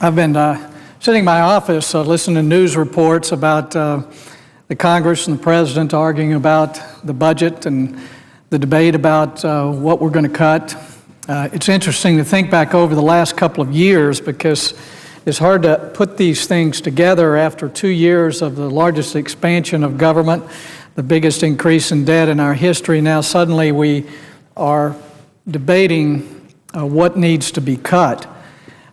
I've been sitting in my office listening to news reports about the Congress and the President arguing about the budget and the debate about what we're going to cut. It's interesting to think back over the last couple of years because it's hard to put these things together after 2 years of the largest expansion of government, the biggest increase in debt in our history. Now suddenly we are debating what needs to be cut.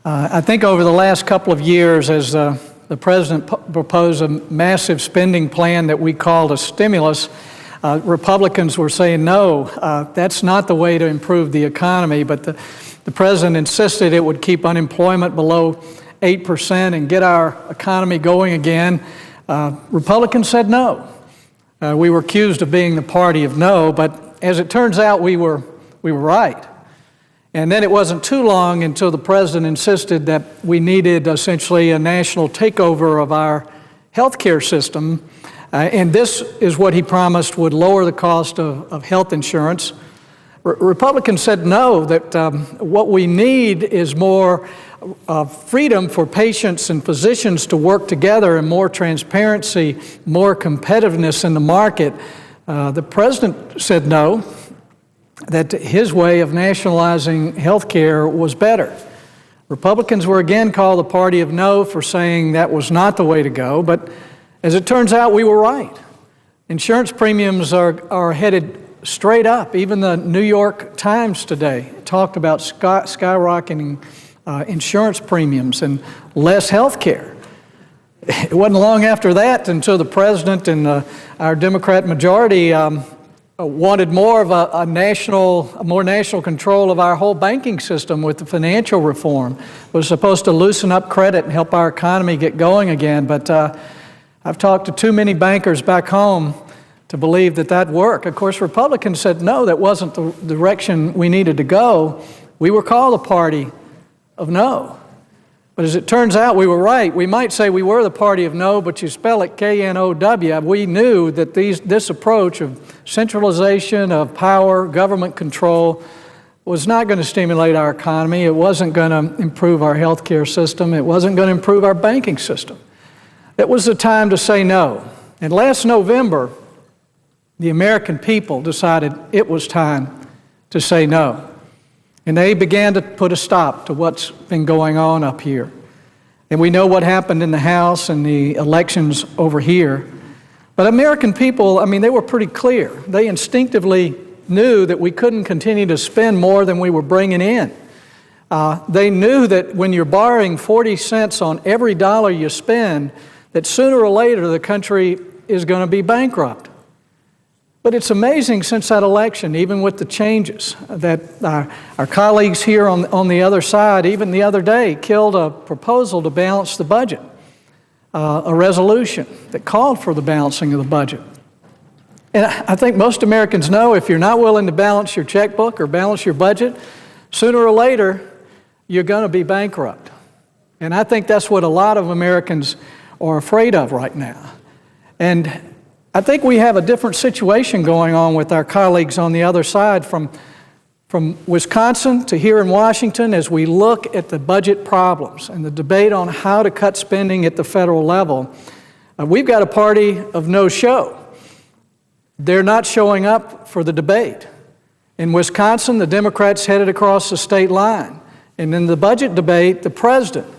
I think over the last couple of years, as the President proposed a massive spending plan that we called a stimulus, Republicans were saying, no, that's not the way to improve the economy. But the President insisted it would keep unemployment below 8% and get our economy going again. Republicans said no. We were accused of being the party of no, but as it turns out, we were right. And then it wasn't too long until the President insisted that we needed essentially a national takeover of our health care system. And this is what he promised would lower the cost of health insurance. Republicans said no, that what we need is more freedom for patients and physicians to work together and more transparency, more competitiveness in the market. The President said no, that his way of nationalizing health care was better. Republicans were again called the party of no for saying that was not the way to go, but as it turns out, we were right. Insurance premiums are headed straight up. Even the New York Times today talked about skyrocketing insurance premiums and less health care. It wasn't long after that until the President and our Democrat majority wanted more of a more national control of our whole banking system with the financial reform. It was supposed to loosen up credit and help our economy get going again, but I've talked to too many bankers back home to believe that that worked. Of course, Republicans said no, that wasn't the direction we needed to go. We were called a party of no. But as it turns out, we were right. We might say we were the party of no, but you spell it K-N-O-W. We knew that this approach of centralization of power, government control, was not going to stimulate our economy. It wasn't going to improve our health care system. It wasn't going to improve our banking system. It was the time to say no. And last November, the American people decided it was time to say no. And they began to put a stop to what's been going on up here. And we know what happened in the House and the elections over here. But American people, I mean, they were pretty clear. They instinctively knew that we couldn't continue to spend more than we were bringing in. They knew that when you're borrowing 40 cents on every dollar you spend, that sooner or later the country is going to be bankrupt. But it's amazing since that election, even with the changes, that our colleagues here on the other side, even the other day, killed a proposal to balance the budget, a resolution that called for the balancing of the budget. And I think most Americans know if you're not willing to balance your checkbook or balance your budget, sooner or later, you're going to be bankrupt. And I think that's what a lot of Americans are afraid of right now. And I think we have a different situation going on with our colleagues on the other side from Wisconsin to here in Washington as we look at the budget problems and the debate on how to cut spending at the federal level. We've got a party of no show. They're not showing up for the debate. In Wisconsin, the Democrats headed across the state line. And in the budget debate, the president,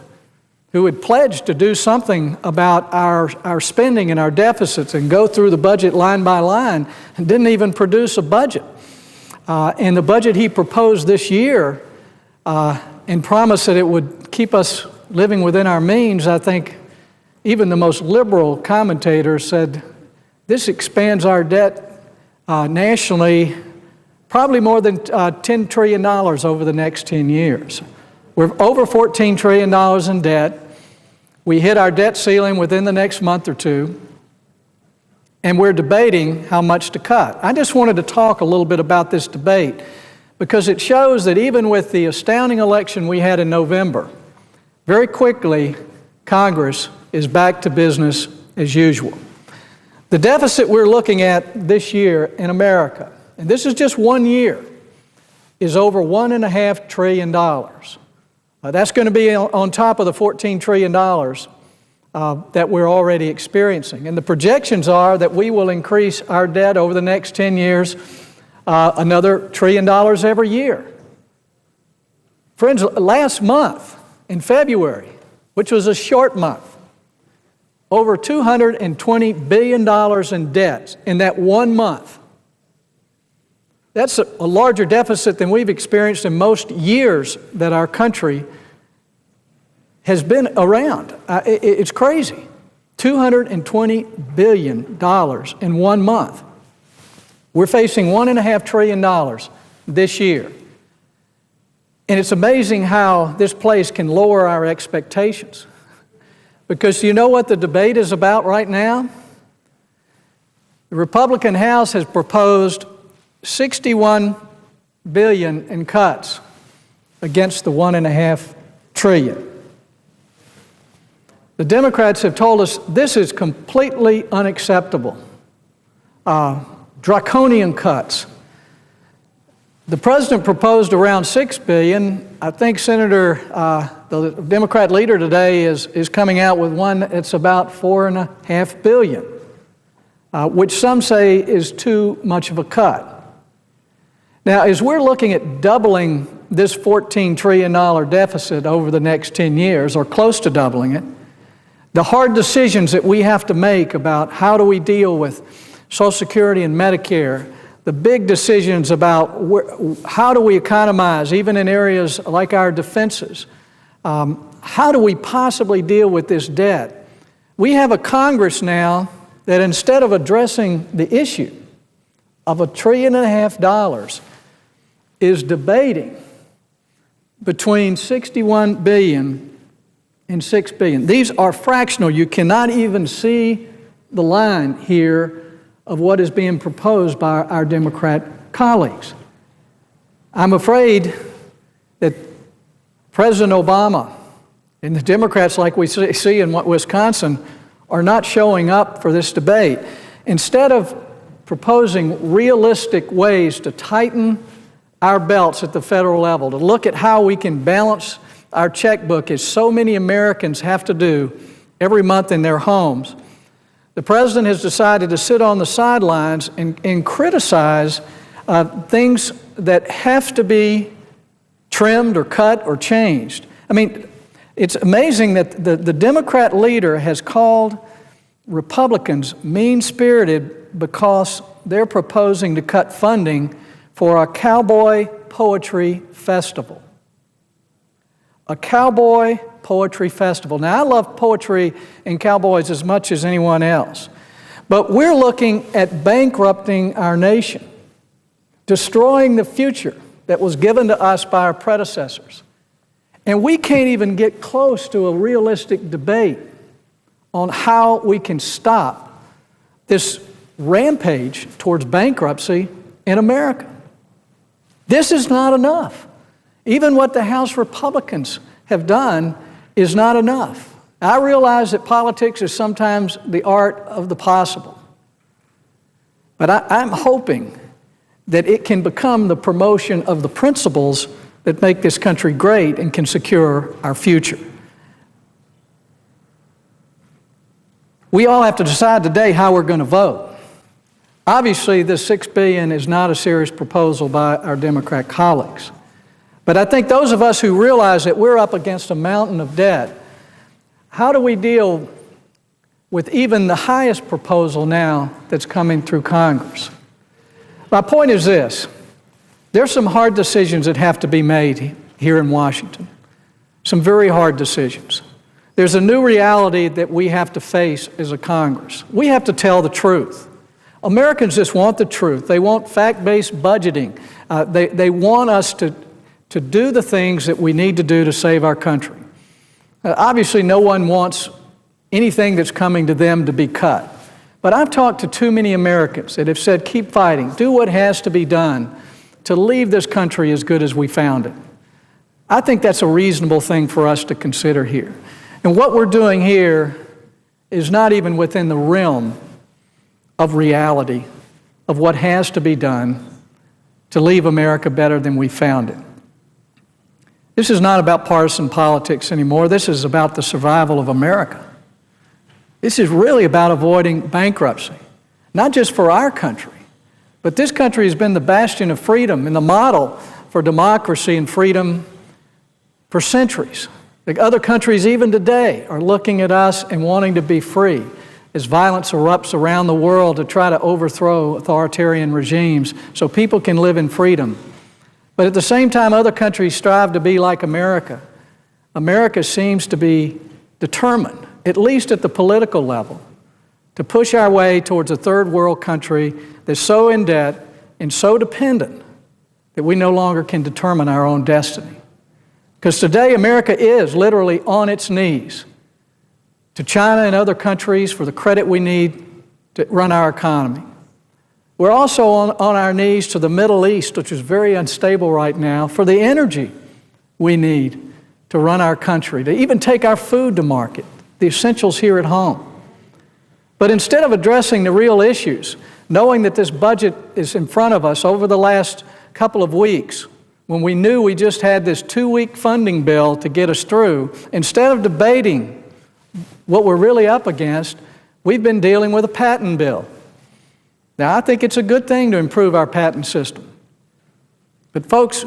who had pledged to do something about our spending and our deficits and go through the budget line by line, and didn't even produce a budget. And the budget he proposed this year and promised that it would keep us living within our means, I think even the most liberal commentators said, this expands our debt nationally probably more than $10 trillion over the next 10 years. We're over $14 trillion in debt. We hit our debt ceiling within the next month or two, and we're debating how much to cut. I just wanted to talk a little bit about this debate because it shows that even with the astounding election we had in November, very quickly Congress is back to business as usual. The deficit we're looking at this year in America, and this is just 1 year, is over $1.5 trillion. That's going to be on top of the $14 trillion that we're already experiencing. And the projections are that we will increase our debt over the next 10 years another $1 trillion every year. Friends, last month, in February, which was a short month, over $220 billion in debt in that 1 month. That's a larger deficit than we've experienced in most years that our country has been around. It's crazy. $220 billion in 1 month. We're facing $1.5 trillion this year. And it's amazing how this place can lower our expectations. Because you know what the debate is about right now? The Republican House has proposed $61 billion in cuts against the $1.5 trillion. The Democrats have told us this is completely unacceptable. Draconian cuts. The president proposed around $6 billion. I think the Democrat leader today is coming out with one that's about $4.5 billion, which some say is too much of a cut. Now, as we're looking at doubling this $14 trillion deficit over the next 10 years, or close to doubling it, the hard decisions that we have to make about how do we deal with Social Security and Medicare, the big decisions about how do we economize, even in areas like our defenses, how do we possibly deal with this debt? We have a Congress now that instead of addressing the issue of $1.5 trillion is debating between $61 billion and $6 billion. These are fractional. You cannot even see the line here of what is being proposed by our Democrat colleagues. I'm afraid that President Obama and the Democrats, like we see in Wisconsin, are not showing up for this debate. Instead of proposing realistic ways to tighten our belts at the federal level, to look at how we can balance our checkbook, as so many Americans have to do every month in their homes, the president has decided to sit on the sidelines and criticize things that have to be trimmed or cut or changed. I mean, it's amazing that the Democrat leader has called Republicans mean-spirited because they're proposing to cut funding for a cowboy poetry festival. A cowboy poetry festival. Now, I love poetry and cowboys as much as anyone else, but we're looking at bankrupting our nation, destroying the future that was given to us by our predecessors. And we can't even get close to a realistic debate on how we can stop this rampage towards bankruptcy in America. This is not enough. Even what the House Republicans have done is not enough. I realize that politics is sometimes the art of the possible. But I'm hoping that it can become the promotion of the principles that make this country great and can secure our future. We all have to decide today how we're going to vote. Obviously, this $6 billion is not a serious proposal by our Democrat colleagues. But I think those of us who realize that we're up against a mountain of debt, how do we deal with even the highest proposal now that's coming through Congress? My point is this. There's some hard decisions that have to be made here in Washington. Some very hard decisions. There's a new reality that we have to face as a Congress. We have to tell the truth. Americans just want the truth. They want fact-based budgeting. They want us to do the things that we need to do to save our country. Obviously, no one wants anything that's coming to them to be cut. But I've talked to too many Americans that have said, keep fighting, do what has to be done to leave this country as good as we found it. I think that's a reasonable thing for us to consider here. And what we're doing here is not even within the realm of reality of what has to be done to leave America better than we found it. This is not about partisan politics anymore. This is about the survival of America. This is really about avoiding bankruptcy, not just for our country, but this country has been the bastion of freedom and the model for democracy and freedom for centuries. Like other countries, even today, are looking at us and wanting to be free as violence erupts around the world to try to overthrow authoritarian regimes so people can live in freedom. But at the same time, other countries strive to be like America. America seems to be determined, at least at the political level, to push our way towards a third world country that's so in debt and so dependent that we no longer can determine our own destiny. Because today America is literally on its knees to China and other countries for the credit we need to run our economy. We're also on our knees to the Middle East, which is very unstable right now, for the energy we need to run our country, to even take our food to market, the essentials here at home. But instead of addressing the real issues, knowing that this budget is in front of us over the last couple of weeks, when we knew we just had this 2-week funding bill to get us through, instead of debating what we're really up against, we've been dealing with a patent bill. Now, I think it's a good thing to improve our patent system. But folks,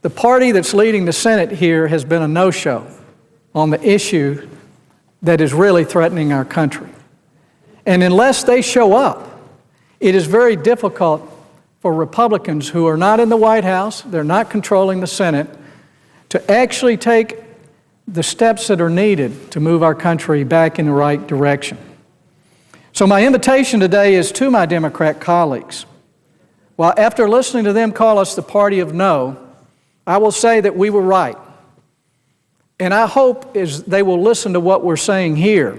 the party that's leading the Senate here has been a no-show on the issue that is really threatening our country. And unless they show up, it is very difficult for Republicans who are not in the White House, they're not controlling the Senate, to actually take the steps that are needed to move our country back in the right direction. So my invitation today is to my Democrat colleagues. Well, after listening to them call us the party of no, I will say that we were right. And I hope is they will listen to what we're saying here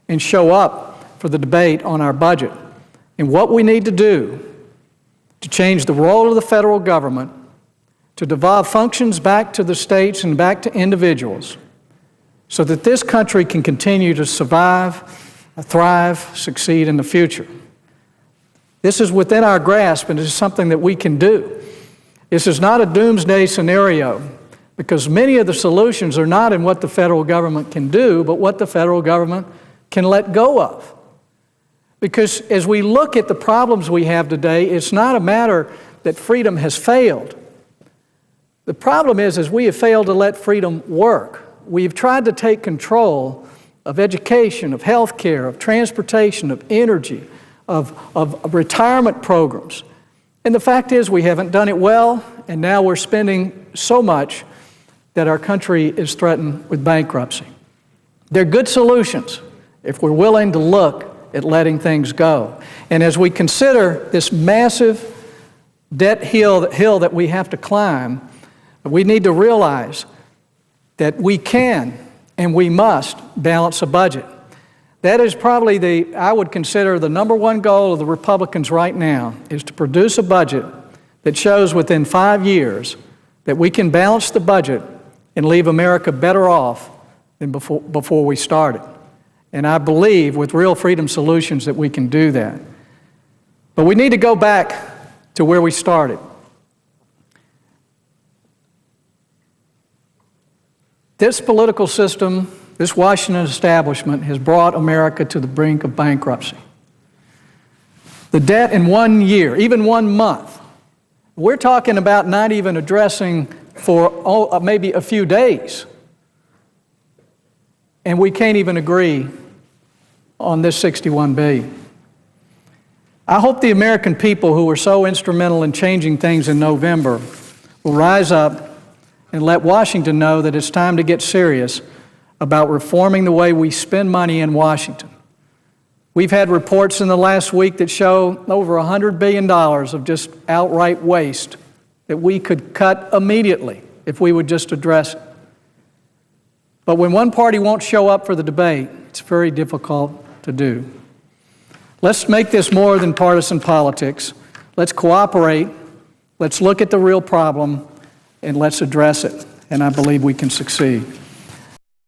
and show up for the debate on our budget and what we need to do to change the role of the federal government, to devolve functions back to the states and back to individuals so that this country can continue to survive, thrive, succeed in the future. This is within our grasp, and it is something that we can do. This is not a doomsday scenario, because many of the solutions are not in what the federal government can do, but what the federal government can let go of. Because as we look at the problems we have today, it's not a matter that freedom has failed. The problem is we have failed to let freedom work. We've tried to take control of education, of health care, of transportation, of energy, of retirement programs. And the fact is we haven't done it well, and now we're spending so much that our country is threatened with bankruptcy. They're good solutions if we're willing to look at letting things go. And as we consider this massive debt hill that we have to climb, we need to realize that we can and we must balance a budget. That is probably I would consider the number one goal of the Republicans right now, is to produce a budget that shows within 5 years that we can balance the budget and leave America better off than before we started. And I believe with real freedom solutions that we can do that. But we need to go back to where we started. This political system, this Washington establishment has brought America to the brink of bankruptcy. The debt in 1 year, even 1 month, we're talking about not even addressing for maybe a few days. And we can't even agree on this $61 billion. I hope the American people who were so instrumental in changing things in November will rise up and let Washington know that it's time to get serious about reforming the way we spend money in Washington. We've had reports in the last week that show over $100 billion of just outright waste that we could cut immediately if we would just address it. But when one party won't show up for the debate, it's very difficult to do. Let's make this more than partisan politics. Let's cooperate. Let's look at the real problem, and let's address it. And I believe we can succeed.